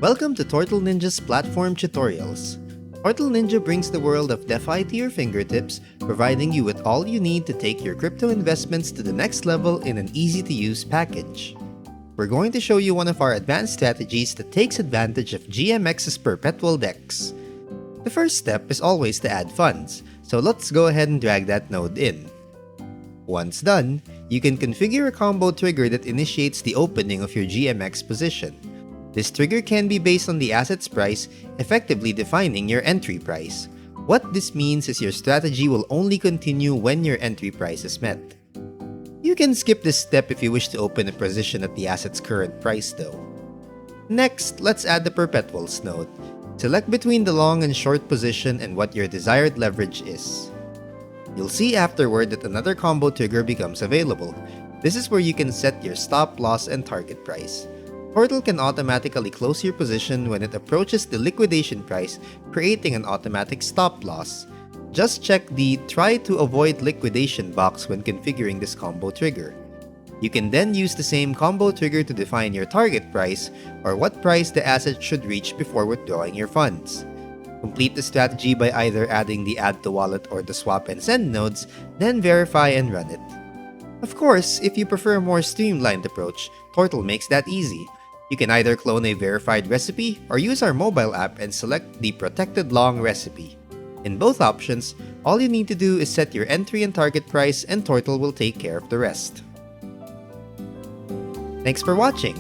Welcome to Tortle Ninja's platform tutorials. Tortle Ninja brings the world of DeFi to your fingertips, providing you with all you need to take your crypto investments to the next level in an easy-to-use package. We're going to show you one of our advanced strategies that takes advantage of GMX's perpetual DEX. The first step is always to add funds, so let's go ahead and drag that node in. Once done, you can configure a combo trigger that initiates the opening of your GMX position. This trigger can be based on the asset's price, effectively defining your entry price. What this means is your strategy will only continue when your entry price is met. You can skip this step if you wish to open a position at the asset's current price though. Next, let's add the perpetuals node. Select between the long and short position and what your desired leverage is. You'll see afterward that another combo trigger becomes available. This is where you can set your stop loss and target price. Tortle can automatically close your position when it approaches the liquidation price, creating an automatic stop loss. Just check the "Try to avoid liquidation" box when configuring this combo trigger. You can then use the same combo trigger to define your target price, or what price the asset should reach before withdrawing your funds. Complete the strategy by either adding the Add to Wallet or the Swap and Send nodes, then verify and run it. Of course, if you prefer a more streamlined approach, Tortle makes that easy. You can either clone a verified recipe or use our mobile app and select the protected long recipe. In both options, all you need to do is set your entry and target price and Tortle will take care of the rest. Thanks for watching!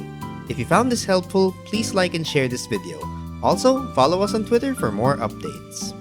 If you found this helpful, please like and share this video. Also, follow us on Twitter for more updates.